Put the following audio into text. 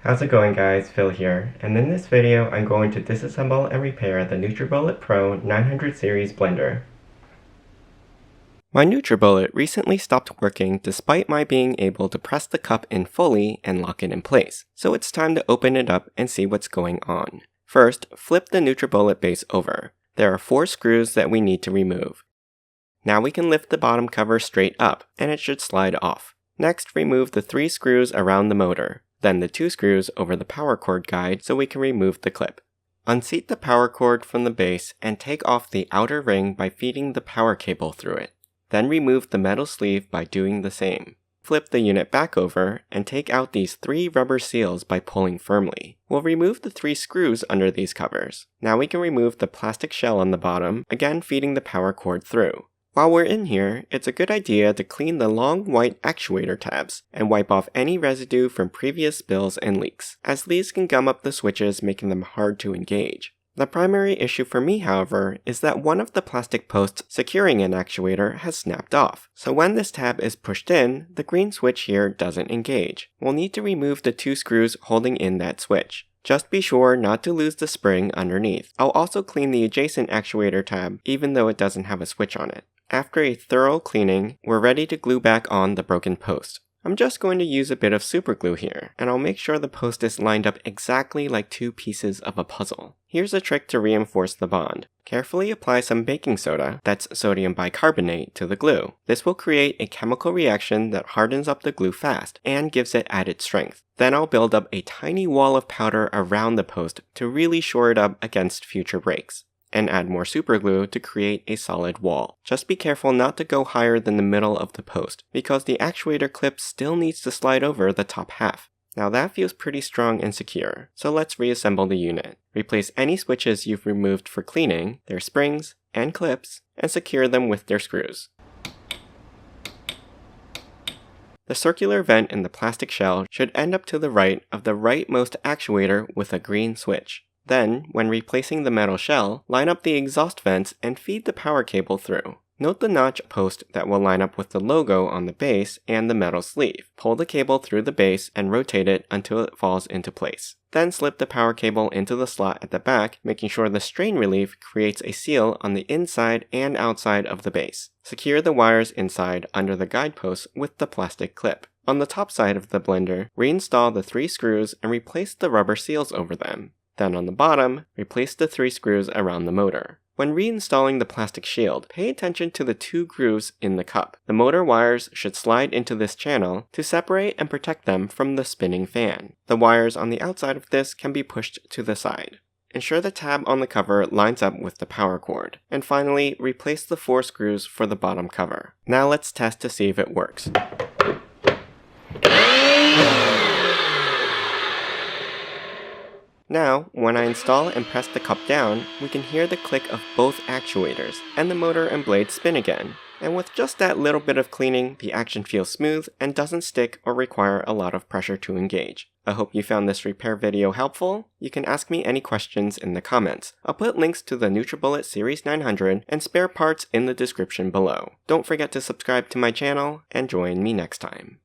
How's it going guys, Phil here, and in this video I'm going to disassemble and repair the Nutribullet Pro 900 series blender. My Nutribullet recently stopped working despite my being able to press the cup in fully and lock it in place, so it's time to open it up and see what's going on. First, flip the Nutribullet base over. There are 4 screws that we need to remove. Now we can lift the bottom cover straight up, and it should slide off. Next, remove the 3 screws around the motor, then the 2 screws over the power cord guide so we can remove the clip. Unseat the power cord from the base and take off the outer ring by feeding the power cable through it. Then remove the metal sleeve by doing the same. Flip the unit back over and take out these 3 rubber seals by pulling firmly. We'll remove the 3 screws under these covers. Now we can remove the plastic shell on the bottom, again feeding the power cord through. While we're in here, it's a good idea to clean the long white actuator tabs and wipe off any residue from previous spills and leaks, as these can gum up the switches, making them hard to engage. The primary issue for me, however, is that one of the plastic posts securing an actuator has snapped off, so when this tab is pushed in, the green switch here doesn't engage. We'll need to remove the 2 screws holding in that switch. Just be sure not to lose the spring underneath. I'll also clean the adjacent actuator tab, even though it doesn't have a switch on it. After a thorough cleaning, we're ready to glue back on the broken post. I'm just going to use a bit of super glue here, and I'll make sure the post is lined up exactly like 2 pieces of a puzzle. Here's a trick to reinforce the bond. Carefully apply some baking soda, that's sodium bicarbonate, to the glue. This will create a chemical reaction that hardens up the glue fast and gives it added strength. Then I'll build up a tiny wall of powder around the post to really shore it up against future breaks, and add more super glue to create a solid wall. Just be careful not to go higher than the middle of the post, because the actuator clip still needs to slide over the top half. Now that feels pretty strong and secure, so let's reassemble the unit. Replace any switches you've removed for cleaning, their springs and clips, and secure them with their screws. The circular vent in the plastic shell should end up to the right of the rightmost actuator with a green switch. Then, when replacing the metal shell, line up the exhaust vents and feed the power cable through. Note the notch post that will line up with the logo on the base and the metal sleeve. Pull the cable through the base and rotate it until it falls into place. Then slip the power cable into the slot at the back, making sure the strain relief creates a seal on the inside and outside of the base. Secure the wires inside under the guideposts with the plastic clip. On the top side of the blender, reinstall the 3 screws and replace the rubber seals over them. Then on the bottom, replace the 3 screws around the motor. When reinstalling the plastic shield, pay attention to the 2 grooves in the cup. The motor wires should slide into this channel to separate and protect them from the spinning fan. The wires on the outside of this can be pushed to the side. Ensure the tab on the cover lines up with the power cord. And finally, replace the 4 screws for the bottom cover. Now let's test to see if it works. Now, when I install and press the cup down, we can hear the click of both actuators, and the motor and blade spin again. And with just that little bit of cleaning, the action feels smooth and doesn't stick or require a lot of pressure to engage. I hope you found this repair video helpful. You can ask me any questions in the comments. I'll put links to the Nutribullet Series 900 and spare parts in the description below. Don't forget to subscribe to my channel, and join me next time.